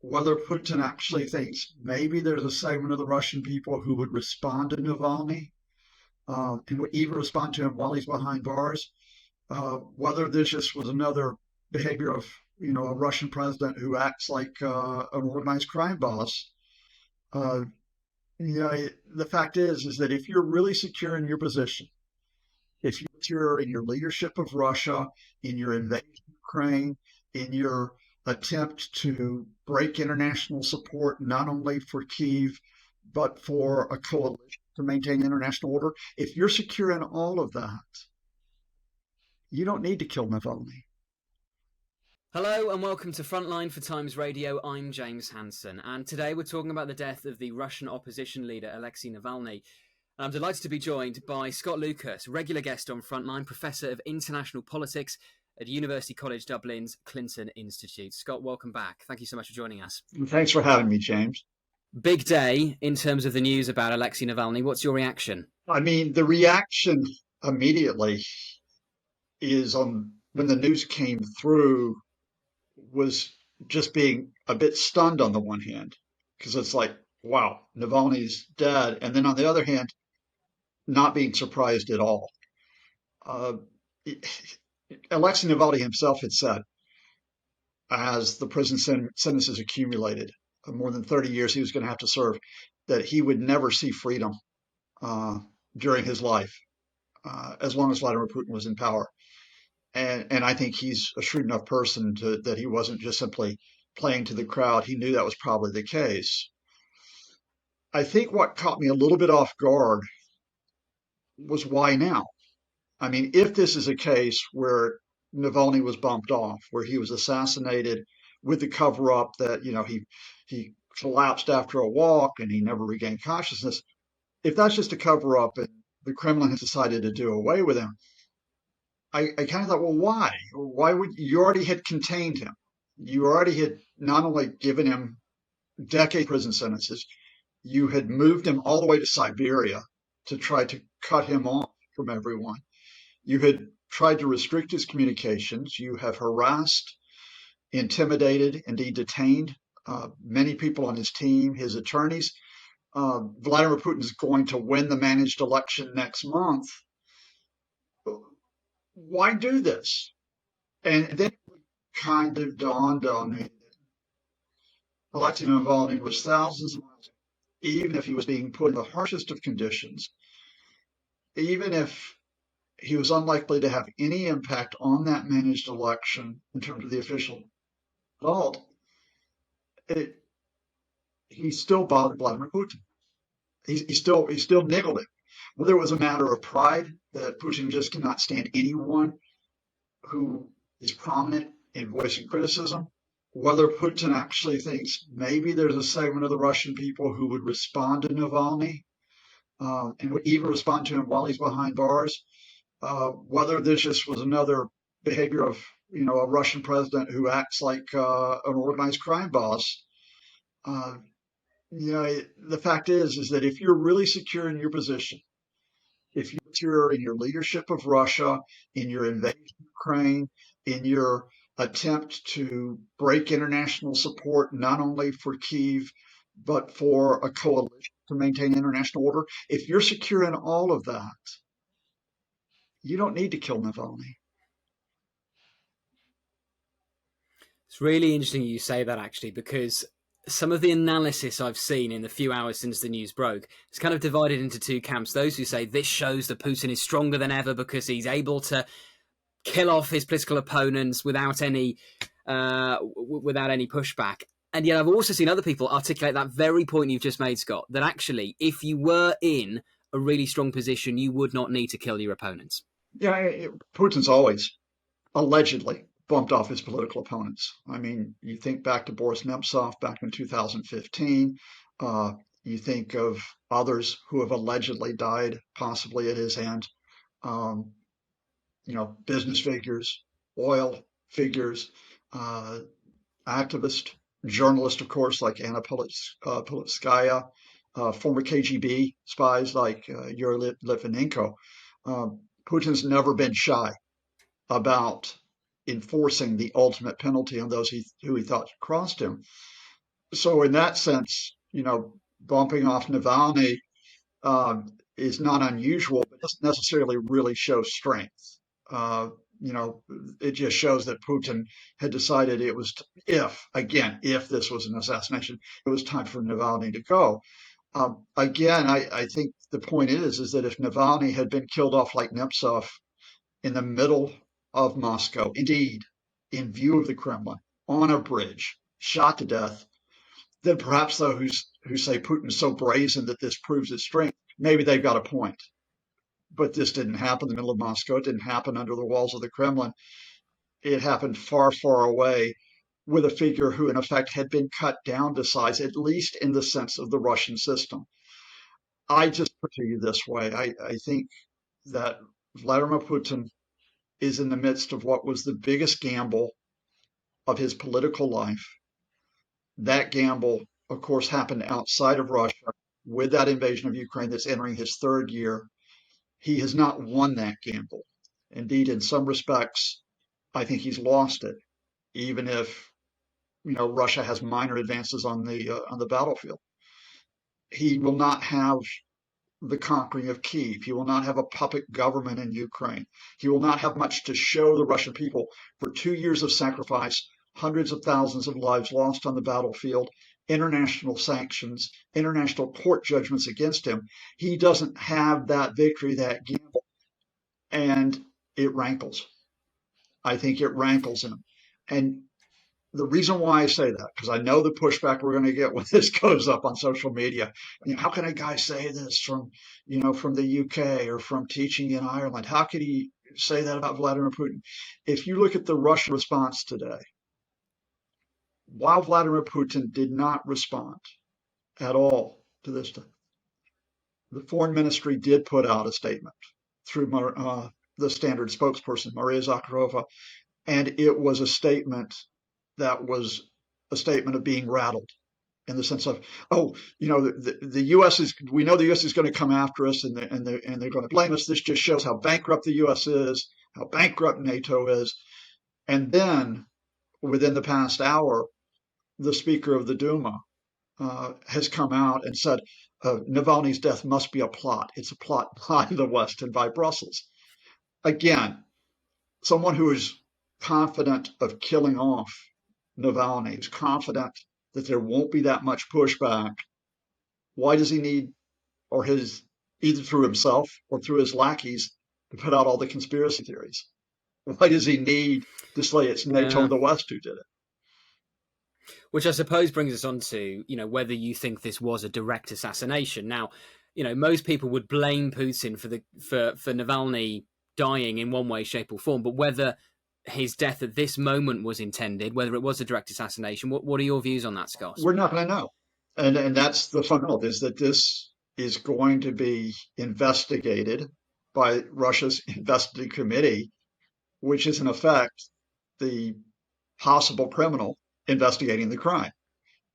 whether Putin actually thinks maybe there's a segment of the Russian people who would respond to Navalny, and would even respond to him while he's behind bars, whether this just was another behavior of a Russian president who acts like an organized crime boss. Uh, the fact is that if you're really secure in your position, if you're secure in your leadership of Russia, in your invasion of Ukraine, in your attempt to break international support, not only for Kyiv, but for a coalition to maintain international order, if you're secure in all of that, you don't need to kill Navalny. Hello and welcome to Frontline for TimesRadio. I'm James Hansen, and today we're talking about the death of the Russian opposition leader Alexei Navalny. I'm delighted to be joined by Scott Lucas, regular guest on Frontline, Professor of International Politics at University College Dublin's Clinton Institute. Scott, welcome back. Thank you so much for joining us. Thanks for having me, James. Big day in terms of the news about Alexei Navalny. What's your reaction? I mean, the reaction immediately is when the news came through was just being a bit stunned on the one hand, because it's like, wow, Navalny's dead. And then on the other hand, not being surprised at all. Alexei Navalny himself had said, as the prison sentences accumulated, more than 30 years he was going to have to serve, that he would never see freedom during his life, as long as Vladimir Putin was in power. And I think he's a shrewd enough person that he wasn't just simply playing to the crowd. He knew that was probably the case. I think what caught me a little bit off guard was why now? I mean, if this is a case where Navalny was bumped off, where he was assassinated with the cover up that, he collapsed after a walk and he never regained consciousness, if that's just a cover up and the Kremlin has decided to do away with him, I kind of thought, well, why? Why would you already had contained him? You already had not only given him decade prison sentences, you had moved him all the way to Siberia to try to cut him off from everyone. You had tried to restrict his communications. You have harassed, intimidated, indeed detained many people on his team, his attorneys. Vladimir Putin is going to win the managed election next month. Why do this? And then it kind of dawned on me that Alexei Navalny was thousands of miles, even if he was being put in the harshest of conditions, even if he was unlikely to have any impact on that managed election in terms of the official result, he still bothered Vladimir Putin. He still niggled him. Whether it was a matter of pride that Putin just cannot stand anyone who is prominent in voicing criticism, whether Putin actually thinks maybe there's a segment of the Russian people who would respond to Navalny, and would even respond to him while he's behind bars, whether this just was another behavior of a Russian president who acts like an organized crime boss. The fact is that if you're really secure in your position, if you're secure in your leadership of Russia, in your invasion of Ukraine, in your attempt to break international support, not only for Kyiv, but for a coalition to maintain international order, if you're secure in all of that, you don't need to kill Navalny. It's really interesting you say that, actually, because some of the analysis I've seen in the few hours since the news broke is kind of divided into two camps. Those who say this shows that Putin is stronger than ever because he's able to kill off his political opponents without any pushback. And yet I've also seen other people articulate that very point you've just made, Scott, that actually, if you were in a really strong position, you would not need to kill your opponents. Yeah, Putin's always allegedly bumped off his political opponents. I mean, you think back to Boris Nemtsov back in 2015. You think of others who have allegedly died, possibly at his hand. Business figures, oil figures, activist, journalist, of course, like Anna Politskaya, former KGB spies like Yuri Litvinenko. Putin's never been shy about enforcing the ultimate penalty on those who he thought crossed him. So in that sense, bumping off Navalny is not unusual, but doesn't necessarily really show strength. Uh, you know, it just shows that Putin had decided it was, if this was an assassination, it was time for Navalny to go. Again, I think the point is that if Navalny had been killed off like Nemtsov in the middle of Moscow, indeed, in view of the Kremlin, on a bridge, shot to death, then perhaps those who say Putin's so brazen that this proves his strength, maybe they've got a point. But this didn't happen in the middle of Moscow. It didn't happen under the walls of the Kremlin. It happened far, far away with a figure who, in effect, had been cut down to size, at least in the sense of the Russian system. I just put it to you this way. I think that Vladimir Putin is in the midst of what was the biggest gamble of his political life. That gamble, of course, happened outside of Russia with that invasion of Ukraine that's entering his third year. He has not won that gamble. Indeed, in some respects, I think he's lost it, even if Russia has minor advances on the battlefield. He will not have the conquering of Kyiv. He will not have a puppet government in Ukraine. He will not have much to show the Russian people for 2 years of sacrifice, hundreds of thousands of lives lost on the battlefield, international sanctions, international court judgments against him. He doesn't have that victory, that gamble, and it rankles. I think it rankles him. And the reason why I say that, because I know the pushback we're going to get when this goes up on social media. How can a guy say this from the UK or from teaching in Ireland? How could he say that about Vladimir Putin? If you look at the Russian response today, while Vladimir Putin did not respond at all to this, the foreign ministry did put out a statement through the standard spokesperson, Maria Zakharova, and it was a statement that was a statement of being rattled in the sense of, the U.S. we know the U.S. is going to come after us and they're going to blame us. This just shows how bankrupt the U.S. is, how bankrupt NATO is. And then within the past hour, the Speaker of the Duma has come out and said, Navalny's death must be a plot. It's a plot by the West and by Brussels. Again, someone who is confident of killing off Navalny, is confident that there won't be that much pushback. Why does he need, or either through himself or through his lackeys, to put out all the conspiracy theories? Why does he need to say it's NATO and the West who did it? Which I suppose brings us on to, whether you think this was a direct assassination. Now, most people would blame Putin for Navalny dying in one way, shape, or form, but whether his death at this moment was intended, whether it was a direct assassination, what are your views on that, Scott? We're not going to know. And that's the fundamental, is that this is going to be investigated by Russia's investigative committee, which is in effect the possible criminal investigating the crime.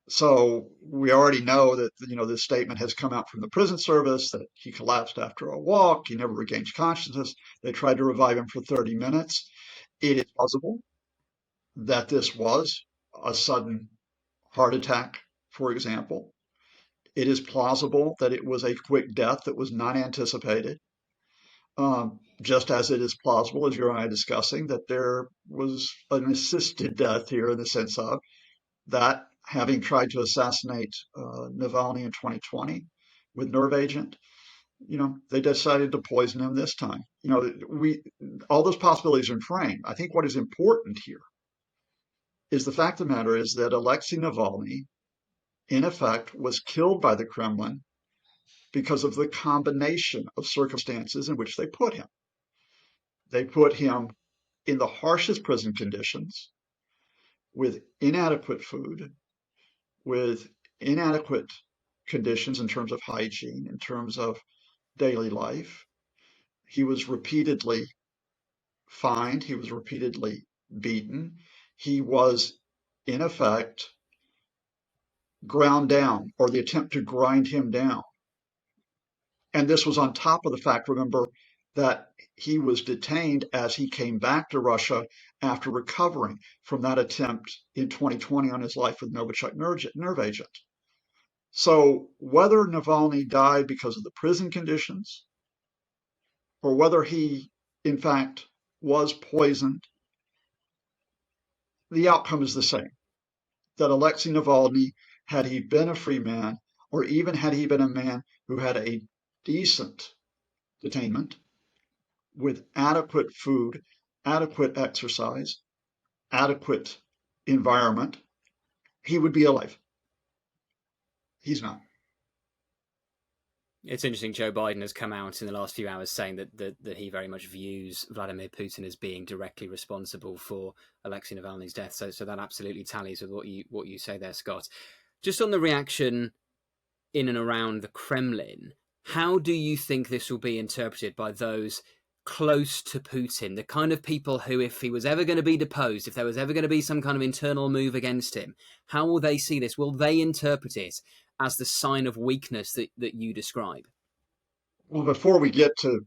So we already know that, this statement has come out from the prison service that he collapsed after a walk. He never regained consciousness. They tried to revive him for 30 minutes. It is possible that this was a sudden heart attack, for example. It is plausible that it was a quick death that was not anticipated. Just as it is plausible, as you and I are discussing, that there was an assisted death here in the sense of that having tried to assassinate Navalny in 2020 with nerve agent, they decided to poison him this time. All those possibilities are in frame. I think what is important here is the fact of the matter is that Alexei Navalny, in effect, was killed by the Kremlin because of the combination of circumstances in which they put him. They put him in the harshest prison conditions with inadequate food, with inadequate conditions in terms of hygiene, in terms of daily life. He was repeatedly fined. He was repeatedly beaten. He was, in effect, ground down, or the attempt to grind him down. And this was on top of the fact, remember, that he was detained as he came back to Russia after recovering from that attempt in 2020 on his life with Novichok nerve agent. So whether Navalny died because of the prison conditions or whether he, in fact, was poisoned, the outcome is the same. That Alexei Navalny, had he been a free man, or even had he been a man who had a decent detainment with adequate food, adequate exercise, adequate environment, he would be alive. He's not. It's interesting. Joe Biden has come out in the last few hours saying that he very much views Vladimir Putin as being directly responsible for Alexei Navalny's death. So that absolutely tallies with what you say there, Scott. Just on the reaction in and around the Kremlin, how do you think this will be interpreted by those close to Putin, the kind of people who, if he was ever going to be deposed, if there was ever going to be some kind of internal move against him, how will they see this? Will they interpret it as the sign of weakness that you describe? Well, before we get to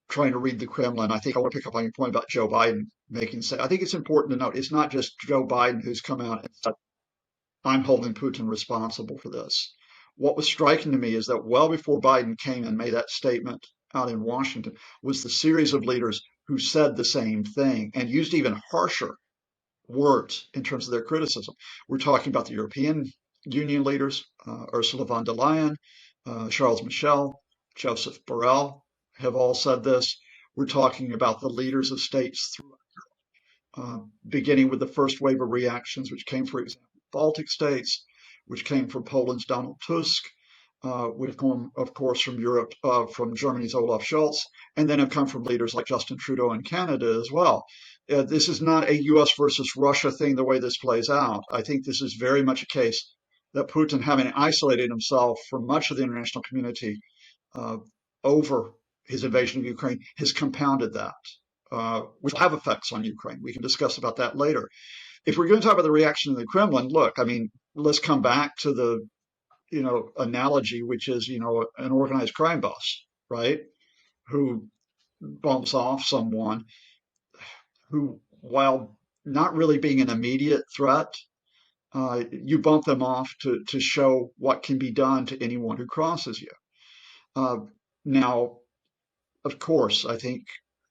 trying to read the Kremlin, I think I want to pick up on your point about Joe Biden I think it's important to note it's not just Joe Biden who's come out and said, I'm holding Putin responsible for this. What was striking to me is that well before Biden came and made that statement out in Washington was the series of leaders who said the same thing and used even harsher words in terms of their criticism. We're talking about the European Union leaders, Ursula von der Leyen, Charles Michel, Joseph Borrell have all said this. We're talking about the leaders of states beginning with the first wave of reactions, which came, for example, Baltic states, which came from Poland's Donald Tusk, which come, of course, from Europe, from Germany's Olaf Scholz, and then have come from leaders like Justin Trudeau in Canada as well. This is not a U.S. versus Russia thing, the way this plays out. I think this is very much a case that Putin, having isolated himself from much of the international community over his invasion of Ukraine, has compounded that, which will have effects on Ukraine. We can discuss about that later. If we're going to talk about the reaction of the Kremlin, look, I mean, let's come back to the analogy, which is, an organized crime boss, right? Who bumps off someone who, while not really being an immediate threat, you bump them off to show what can be done to anyone who crosses you. Now, of course, I think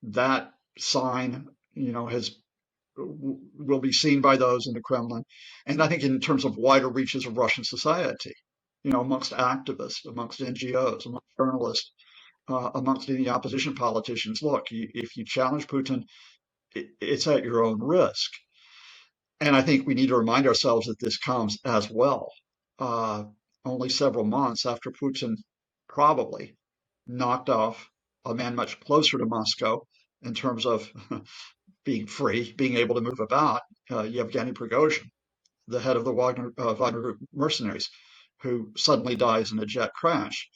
that sign, will be seen by those in the Kremlin. And I think in terms of wider reaches of Russian society, amongst activists, amongst NGOs, amongst journalists, amongst any opposition politicians, look, if you challenge Putin, it's at your own risk. And I think we need to remind ourselves that this comes as well, only several months after Putin probably knocked off a man much closer to Moscow in terms of being free, being able to move about, Yevgeny Prigozhin, the head of the Wagner Group mercenaries, who suddenly dies in a jet crash.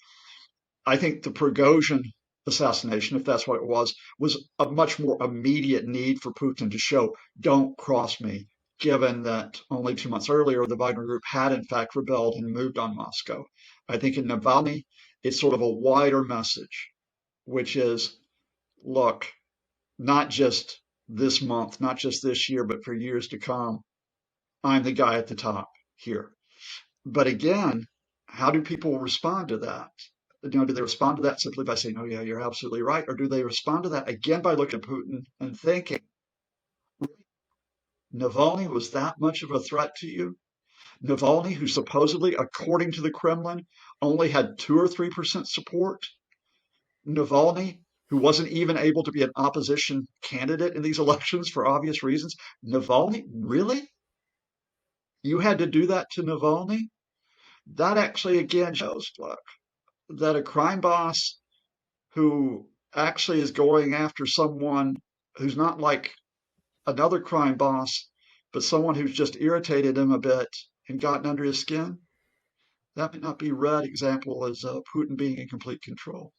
I think the Prigozhin assassination, if that's what it was a much more immediate need for Putin to show, don't cross me, given that only 2 months earlier, the Wagner Group had in fact rebelled and moved on Moscow. I think in Navalny, it's sort of a wider message, which is, look, not just this month, not just this year, but for years to come, I'm the guy at the top here. But again, how do people respond to that? Do they respond to that simply by saying, oh, yeah, you're absolutely right? Or do they respond to that again by looking at Putin and thinking, Navalny was that much of a threat to you? Navalny, who supposedly, according to the Kremlin, only had 2 or 3% support? Navalny, who wasn't even able to be an opposition candidate in these elections for obvious reasons? Navalny, really? You had to do that to Navalny? That actually, again, shows, look, that a crime boss who actually is going after someone who's not like another crime boss, but someone who's just irritated him a bit and gotten under his skin, that may not be read example as Putin being in complete control.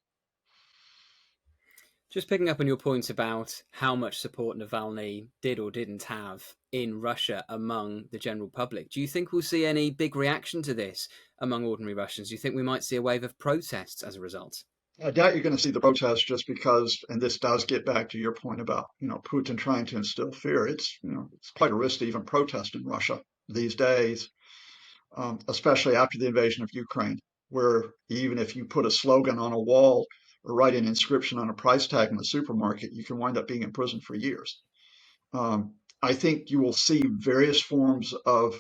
Just picking up on your point about how much support Navalny did or didn't have in Russia among the general public, do you think we'll see any big reaction to this among ordinary Russians? Do you think we might see a wave of protests as a result? I doubt you're going to see the protests just because, and this does get back to your point about, Putin trying to instill fear. It's quite a risk to even protest in Russia these days, especially after the invasion of Ukraine, where even if you put a slogan on a wall or write an inscription on a price tag in the supermarket, you can wind up being in prison for years. I think you will see various forms of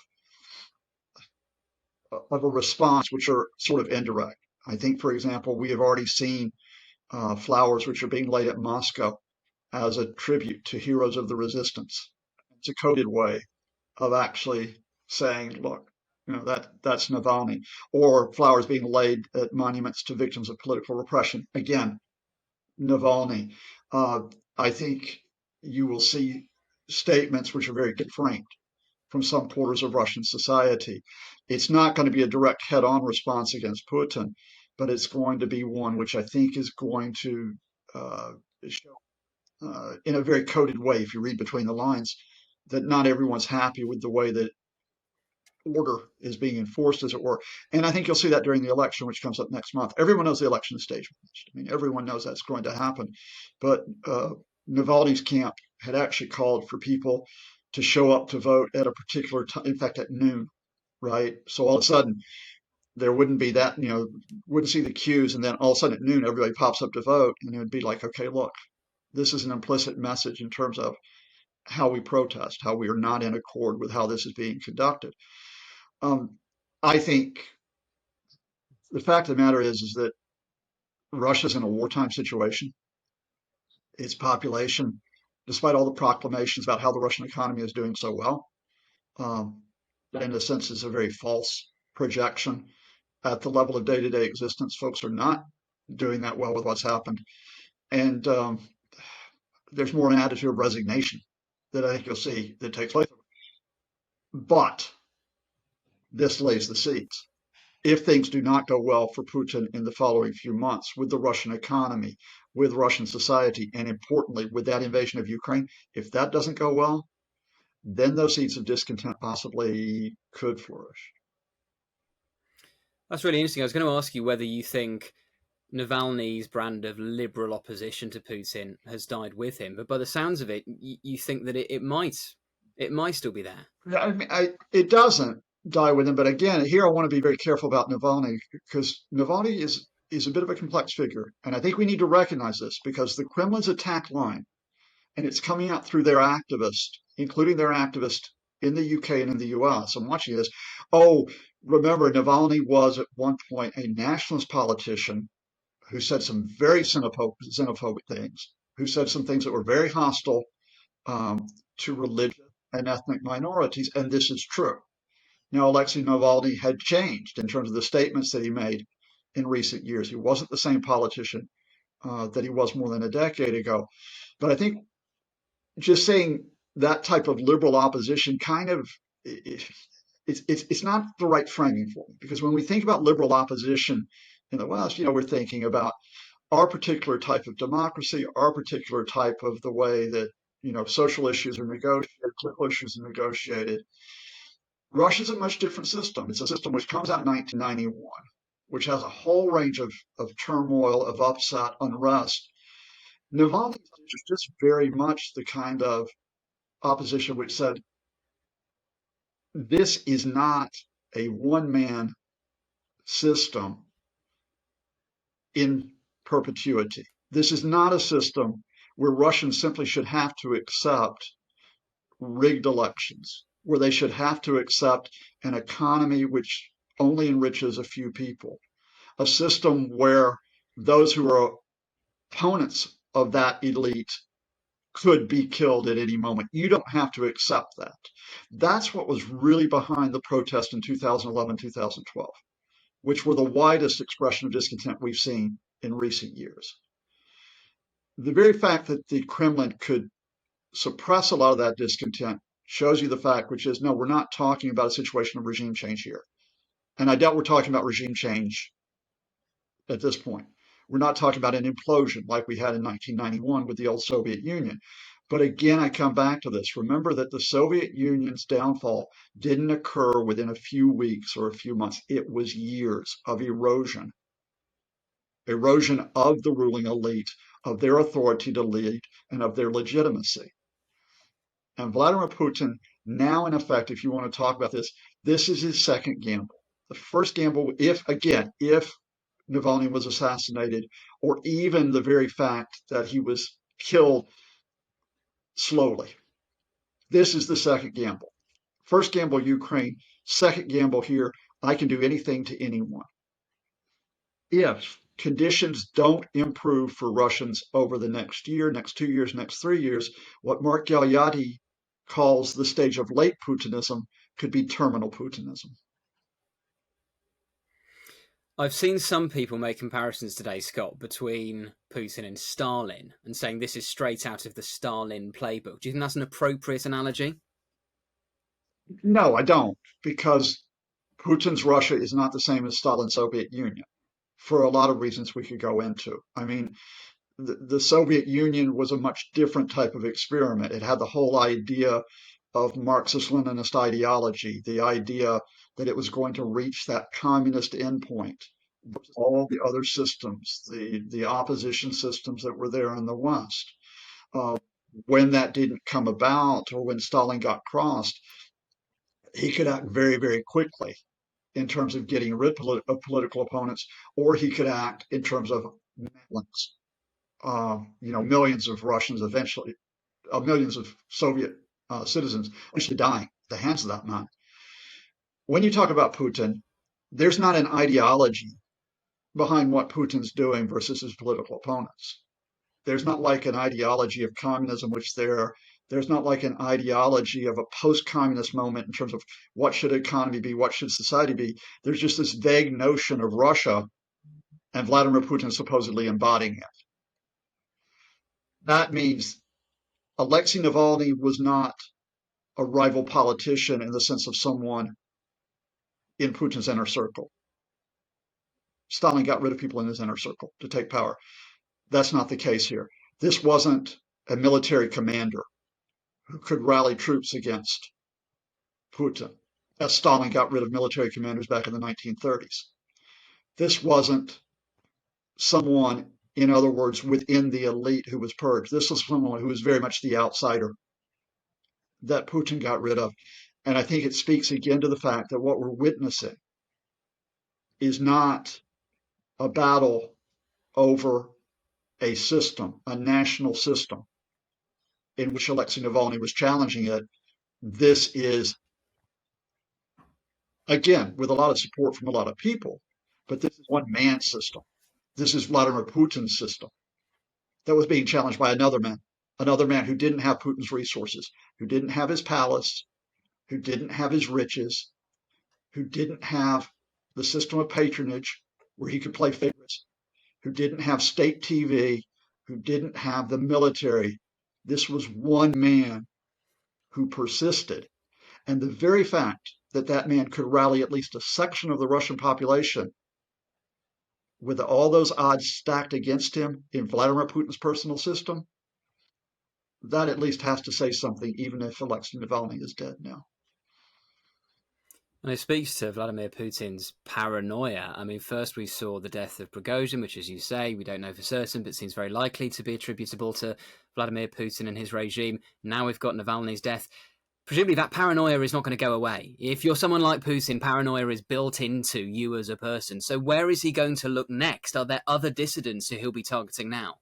a response which are sort of indirect. I think, for example, we have already seen flowers which are being laid at Moscow as a tribute to heroes of the resistance. It's a coded way of actually saying, look, that's Navalny, or flowers being laid at monuments to victims of political repression. Again, Navalny. Uh, I think you will see statements which are very different from some quarters of Russian society. It's not going to be a direct head-on response against Putin, but it's going to be one which I think is going to show in a very coded way, if you read between the lines, that not everyone's happy with the way that order is being enforced, as it were. And I think you'll see that during the election, which comes up next month. Everyone knows the election is stage managed. I mean, everyone knows that's going to happen. But Navalny's camp had actually called for people to show up to vote at a particular time, in fact, at noon, right? So all of a sudden, there wouldn't be that, wouldn't see the queues. And then all of a sudden at noon, everybody pops up to vote. And it would be like, okay, look, this is an implicit message in terms of how we protest, how we are not in accord with how this is being conducted. I think the fact of the matter is that Russia's in a wartime situation. Its population, despite all the proclamations about how the Russian economy is doing so well, um, that in a sense is a very false projection. At the level of day-to-day existence, folks are not doing that well with what's happened. And there's more an attitude of resignation that I think you'll see that takes place. But this lays the seeds. If things do not go well for Putin in the following few months with the Russian economy, with Russian society, and importantly, with that invasion of Ukraine, if that doesn't go well, then those seeds of discontent possibly could flourish. That's really interesting. I was going to ask you whether you think Navalny's brand of liberal opposition to Putin has died with him, but by the sounds of it, you think that it might still be there. Yeah, I mean, it doesn't die with him, but again, here I want to be very careful about Navalny because Navalny is a bit of a complex figure, and I think we need to recognize this because the Kremlin's attack line, and it's coming out through their activists, including their activists in the UK and in the US. I'm watching this. Oh, remember, Navalny was at one point a nationalist politician who said some very xenophobic things, who said some things that were very hostile to religious and ethnic minorities, and this is true. Now, Alexei Navalny had changed in terms of the statements that he made in recent years. He wasn't the same politician that he was more than a decade ago. But I think just saying that type of liberal opposition kind of it's not the right framing for it because when we think about liberal opposition in the West, we're thinking about our particular type of democracy, our particular type of the way that social issues are negotiated, political issues are negotiated. Russia's a much different system. It's a system which comes out in 1991, which has a whole range of turmoil, of upset, unrest. Navalny is just very much the kind of opposition which said, this is not a one-man system in perpetuity. This is not a system where Russians simply should have to accept rigged elections, where they should have to accept an economy which only enriches a few people, a system where those who are opponents of that elite could be killed at any moment. You don't have to accept that. That's what was really behind the protest in 2011, 2012, which were the widest expression of discontent we've seen in recent years. The very fact that the Kremlin could suppress a lot of that discontent shows you the fact, which is, no, we're not talking about a situation of regime change here. And I doubt we're talking about regime change at this point. We're not talking about an implosion like we had in 1991 with the old Soviet Union. But again, I come back to this. Remember that the Soviet Union's downfall didn't occur within a few weeks or a few months. It was years of erosion. erosion of the ruling elite, of their authority to lead, and of their legitimacy. And Vladimir Putin, now in effect, if you want to talk about this, this is his second gamble. The first gamble, if Navalny was assassinated, or even the very fact that he was killed slowly. This is the second gamble. First gamble, Ukraine. Second gamble here, I can do anything to anyone. If conditions don't improve for Russians over the next year, next 2 years, next 3 years, what Mark Galeotti calls the stage of late Putinism could be terminal Putinism. I've seen some people make comparisons today, Scott, between Putin and Stalin and saying this is straight out of the Stalin playbook. Do you think that's an appropriate analogy? No, I don't, because Putin's Russia is not the same as Stalin's Soviet Union for a lot of reasons we could go into. I mean, the Soviet Union was a much different type of experiment. It had the whole idea of Marxist-Leninist ideology, the idea that it was going to reach that communist endpoint. All the other systems, the opposition systems that were there in the West. Uh, when that didn't come about, or when Stalin got crossed, he could act very, very quickly in terms of getting rid of political opponents, or he could act in terms of violence. Millions of Russians eventually, millions of Soviet citizens eventually dying at the hands of that man. When you talk about Putin, there's not an ideology behind what Putin's doing versus his political opponents. There's not like an ideology of communism, which there's not like an ideology of a post-communist moment in terms of what should economy be, what should society be. There's just this vague notion of Russia, and Vladimir Putin supposedly embodying it. That means Alexei Navalny was not a rival politician in the sense of someone in Putin's inner circle. Stalin got rid of people in his inner circle to take power. That's not the case here. This wasn't a military commander who could rally troops against Putin, as Stalin got rid of military commanders back in the 1930s. This wasn't someone, in other words, within the elite who was purged. This was someone who was very much the outsider that Putin got rid of. And I think it speaks again to the fact that what we're witnessing is not a battle over a system, a national system, in which Alexei Navalny was challenging it. This is, again, with a lot of support from a lot of people, but this is one man system. This is Vladimir Putin's system that was being challenged by another man who didn't have Putin's resources, who didn't have his palace, who didn't have his riches, who didn't have the system of patronage where he could play favorites, who didn't have state TV, who didn't have the military. This was one man who persisted. And the very fact that that man could rally at least a section of the Russian population with all those odds stacked against him in Vladimir Putin's personal system, that at least has to say something, even if Alexei Navalny is dead now. And it speaks to Vladimir Putin's paranoia. I mean, first we saw the death of Prigozhin, which, as you say, we don't know for certain, but seems very likely to be attributable to Vladimir Putin and his regime. Now we've got Navalny's death. Presumably that paranoia is not going to go away. If you're someone like Putin, paranoia is built into you as a person. So where is he going to look next? Are there other dissidents who he'll be targeting now?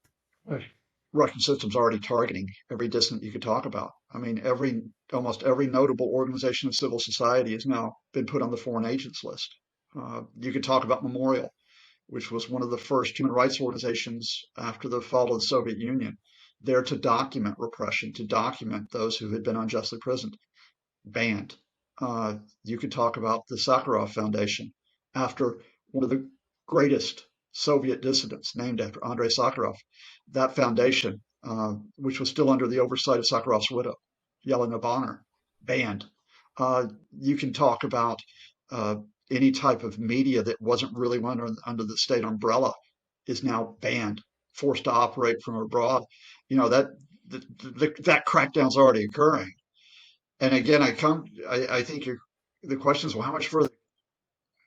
Russian system's already targeting every dissident you could talk about. I mean, almost every notable organization of civil society has now been put on the foreign agents list. You could talk about Memorial, which was one of the first human rights organizations after the fall of the Soviet Union, there to document repression, to document those who had been unjustly imprisoned, banned. You could talk about the Sakharov Foundation, after one of the greatest Soviet dissidents, named after Andrei Sakharov. That foundation, which was still under the oversight of Sakharov's widow, Yelena Bonner, banned. You can talk about any type of media that wasn't really under the state umbrella is now banned, forced to operate from abroad. You know, that crackdown's already occurring. And again, I think the question is, well, how much further?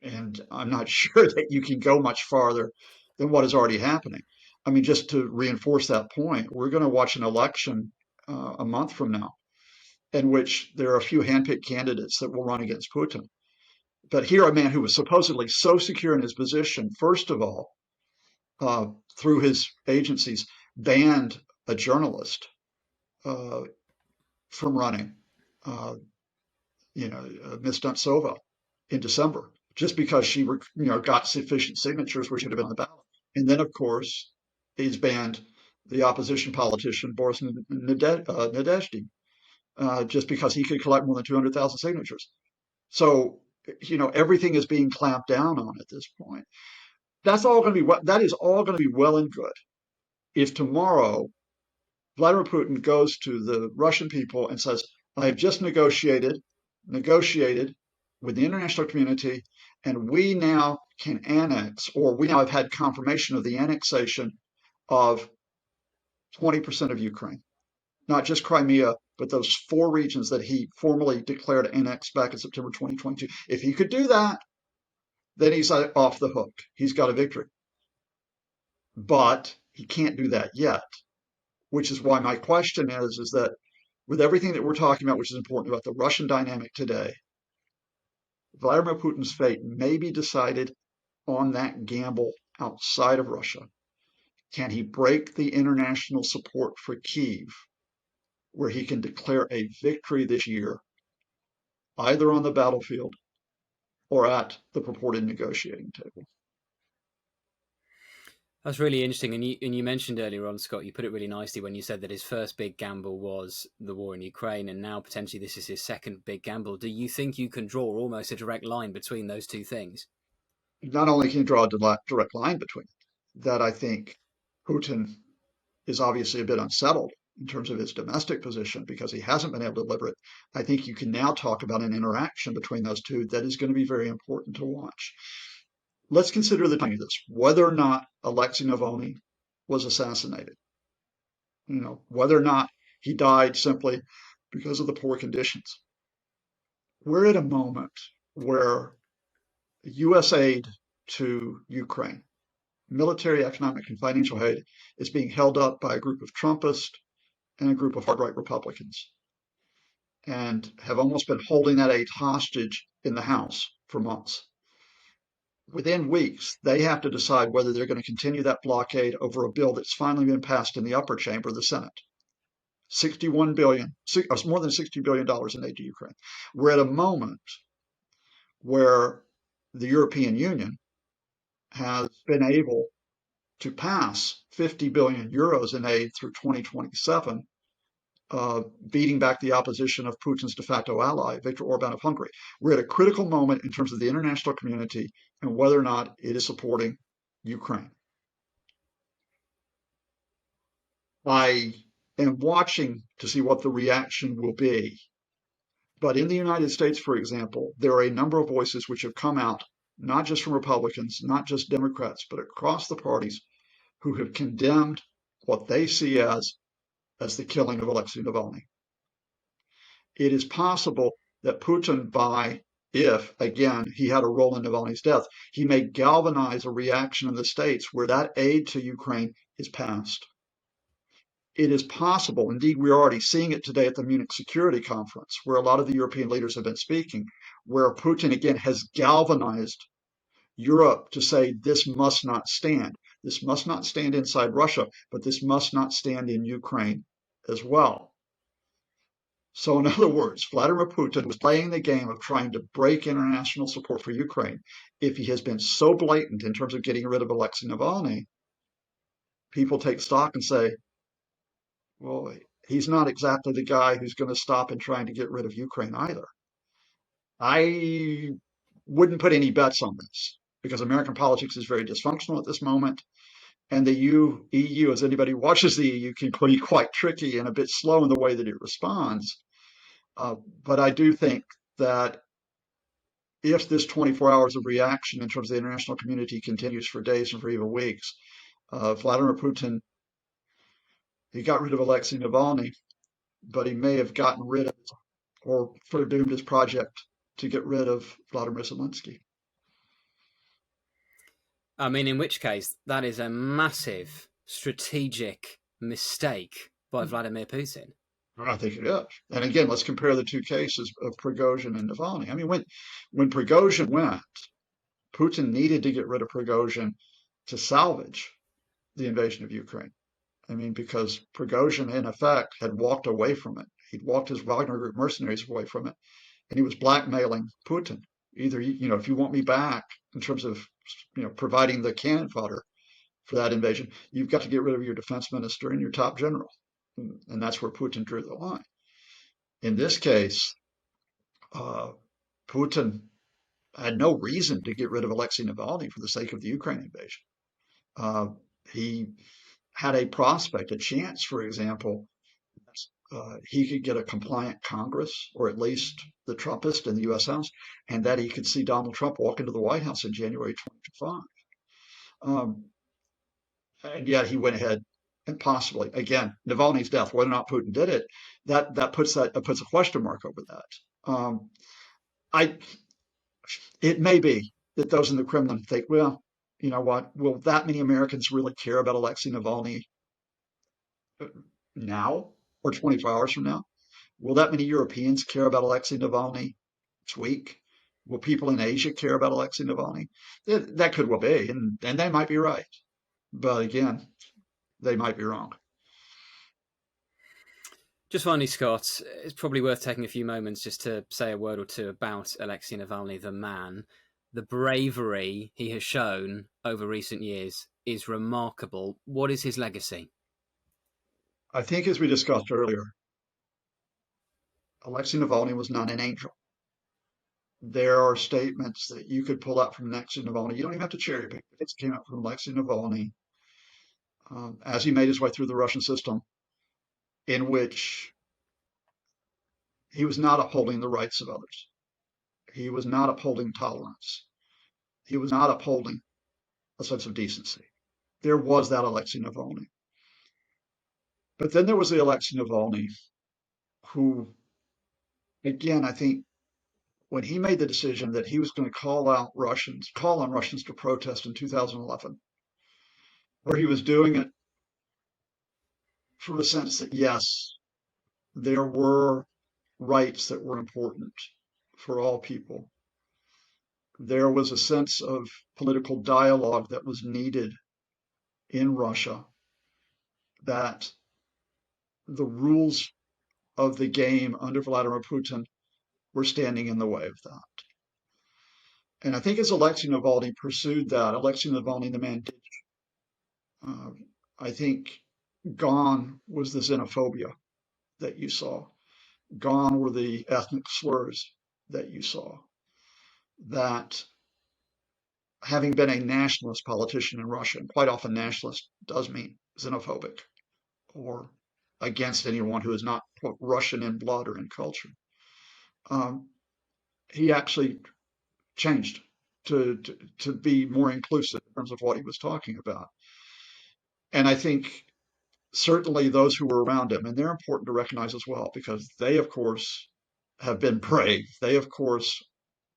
And I'm not sure that you can go much farther than what is already happening. I mean, just to reinforce that point, we're going to watch an election a month from now in which there are a few handpicked candidates that will run against Putin. But here, a man who was supposedly so secure in his position, first of all, uh, through his agencies, banned a journalist uh, from running, uh, Ms. Duntsova, in December, just because she, got sufficient signatures, which should have been on the ballot. And then, of course, he's banned the opposition politician Boris Nadezhdy, just because he could collect more than 200,000 signatures. So, everything is being clamped down on at this point. That is all going to be well and good if tomorrow Vladimir Putin goes to the Russian people and says, I have just negotiated with the international community, and we now can annex, or we now have had confirmation of the annexation of 20% of Ukraine, not just Crimea, but those 4 regions that he formally declared annexed back in September 2022. If he could do that, then he's off the hook. He's got a victory. But he can't do that yet, which is why my question is that with everything that we're talking about, which is important about the Russian dynamic today, Vladimir Putin's fate may be decided on that gamble outside of Russia. Can he break the international support for Kyiv, where he can declare a victory this year, either on the battlefield or at the purported negotiating table? That's really interesting. And you mentioned earlier on, Scott, you put it really nicely when you said that his first big gamble was the war in Ukraine, and now potentially this is his second big gamble. Do you think you can draw almost a direct line between those two things? Not only can you draw a direct line between it, that I think Putin is obviously a bit unsettled in terms of his domestic position because he hasn't been able to deliver it. I think you can now talk about an interaction between those two that is going to be very important to watch. Let's consider the timing of this, whether or not Alexei Navalny was assassinated, whether or not he died simply because of the poor conditions. We're at a moment where U.S. aid to Ukraine, military, economic, and financial aid, is being held up by a group of Trumpists and a group of hard right Republicans, and have almost been holding that aid hostage in the House for months. Within weeks, they have to decide whether they're going to continue that blockade over a bill that's finally been passed in the upper chamber of the Senate. 61 billion, more than $60 billion in aid to Ukraine. We're at a moment where the European Union has been able to pass 50 billion euros in aid through 2027, beating back the opposition of Putin's de facto ally, Viktor Orban of Hungary. We're at a critical moment in terms of the international community and whether or not it is supporting Ukraine. I am watching to see what the reaction will be. But in the United States, for example, there are a number of voices which have come out, not just from Republicans, not just Democrats, but across the parties, who have condemned what they see as the killing of Alexei Navalny. It is possible that Putin, if, again, he had a role in Navalny's death, he may galvanize a reaction in the States where that aid to Ukraine is passed. It is possible, indeed, we're already seeing it today at the Munich Security Conference, where a lot of the European leaders have been speaking, where Putin, again, has galvanized Europe to say this must not stand. This must not stand inside Russia, but this must not stand in Ukraine as well. So, in other words, Vladimir Putin was playing the game of trying to break international support for Ukraine. If he has been so blatant in terms of getting rid of Alexei Navalny, people take stock and say, well, he's not exactly the guy who's going to stop in trying to get rid of Ukraine either. I wouldn't put any bets on this because American politics is very dysfunctional at this moment. And the EU, as anybody who watches the EU, can be quite tricky and a bit slow in the way that it responds. But I do think that if this 24 hours of reaction in terms of the international community continues for days and for even weeks, Vladimir Putin, he got rid of Alexei Navalny, but he may have gotten rid of or sort of doomed his project to get rid of Vladimir Zelensky. I mean, in which case, that is a massive strategic mistake by Vladimir Putin. I think it is. And again, let's compare the two cases of Prigozhin and Navalny. I mean, when Prigozhin went, Putin needed to get rid of Prigozhin to salvage the invasion of Ukraine. I mean, because Prigozhin, in effect, had walked away from it. He'd walked his Wagner Group mercenaries away from it, and he was blackmailing Putin. Either, if you want me back in terms of, providing the cannon fodder for that invasion, you've got to get rid of your defense minister and your top general. And that's where Putin drew the line. In this case, uh, Putin had no reason to get rid of Alexei Navalny for the sake of the Ukraine invasion. Uh, he had a prospect, a chance, for example, he could get a compliant Congress, or at least the Trumpists in the U.S. House, and that he could see Donald Trump walk into the White House in January 2025. And yet he went ahead and possibly, again, Navalny's death, whether or not Putin did it, that puts a question mark over that. I It may be that those in the Kremlin think, well, you know what? Will that many Americans really care about Alexei Navalny now or 24 hours from now? Will that many Europeans care about Alexei Navalny next week? Will people in Asia care about Alexei Navalny? That could well be, and they might be right. But again, they might be wrong. Just finally, Scott, it's probably worth taking a few moments just to say a word or two about Alexei Navalny, the man. The bravery he has shown over recent years is remarkable. What is his legacy? I think, as we discussed earlier, Alexei Navalny was not an angel. There are statements that you could pull out from Alexei Navalny. You don't even have to cherry pick. It came out from Alexei Navalny as he made his way through the Russian system, in which he was not upholding the rights of others. He was not upholding tolerance. He was not upholding a sense of decency. There was that Alexei Navalny. But then there was the Alexei Navalny who, again, I think when he made the decision that he was going to call on Russians to protest in 2011, where he was doing it from a sense that, yes, there were rights that were important for all people. There was a sense of political dialogue that was needed in Russia, that the rules of the game under Vladimir Putin were standing in the way of that. And I think as Alexei Navalny pursued that, Alexei Navalny, the man, I think gone was the xenophobia that you saw. Gone were the ethnic slurs that you saw. That having been a nationalist politician in Russia, and quite often nationalist does mean xenophobic or against anyone who is not, quote, Russian in blood or in culture. He actually changed to be more inclusive in terms of what he was talking about. And I think certainly those who were around him, and they're important to recognize as well, because they, of course, have been brave. They, of course,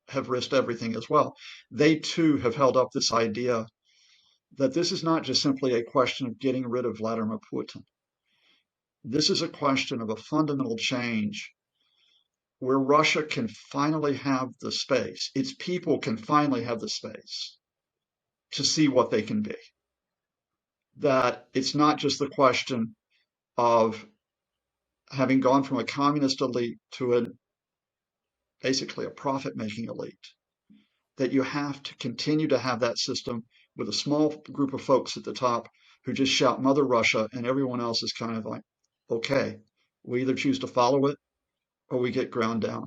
have risked everything as well. They too have held up this idea that this is not just simply a question of getting rid of Vladimir Putin. This is a question of a fundamental change where Russia can finally have the space, its people can finally have the space to see what they can be. That it's not just the question of having gone from a communist elite to basically a profit-making elite, that you have to continue to have that system with a small group of folks at the top who just shout Mother Russia, and everyone else is kind of like, okay, we either choose to follow it or we get ground down.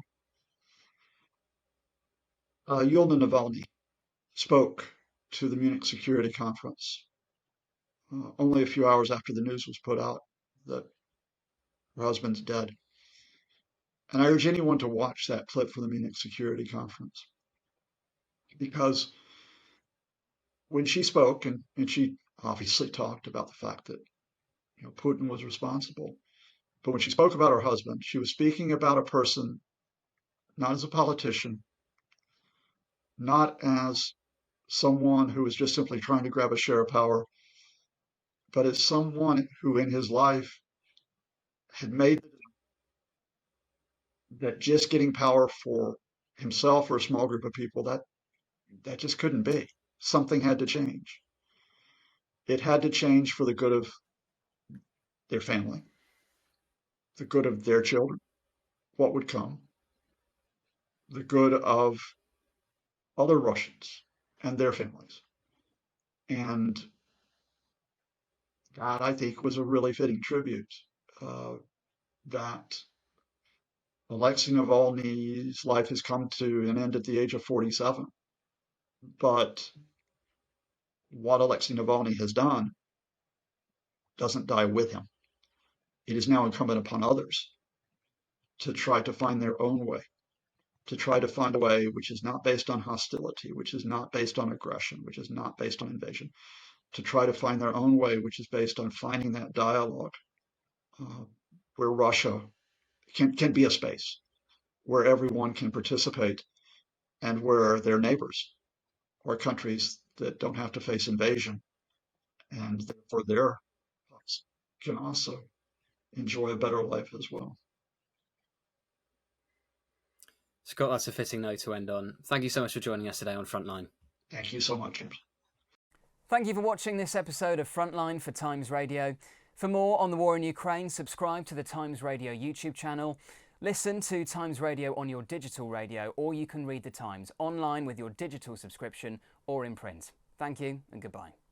Yulia Navalny spoke to the Munich Security Conference only a few hours after the news was put out that her husband's dead. And I urge anyone to watch that clip from the Munich Security Conference, because when she spoke, and she obviously talked about the fact that Putin was responsible, but when she spoke about her husband, she was speaking about a person, not as a politician, not as someone who was just simply trying to grab a share of power, but as someone who in his life had made that just getting power for himself or a small group of people, that just couldn't be. Something had to change. It had to change for the good of their family, the good of their children, what would come, the good of other Russians and their families. And that, I think, was a really fitting tribute uh, that Alexei Navalny's life has come to an end at the age of 47. But what Alexei Navalny has done doesn't die with him. It is now incumbent upon others to try to find their own way, to try to find a way which is not based on hostility, which is not based on aggression, which is not based on invasion, to try to find their own way, which is based on finding that dialogue uh, where Russia can be a space where everyone can participate and where their neighbors or countries that don't have to face invasion and therefore their can also enjoy a better life as well. Scott, that's a fitting note to end on. Thank you so much for joining us today on Frontline. Thank you so much, James. Thank you for watching this episode of Frontline for Times Radio. For more on the war in Ukraine, subscribe to the Times Radio YouTube channel, listen to Times Radio on your digital radio, or you can read the Times online with your digital subscription or in print. Thank you and goodbye.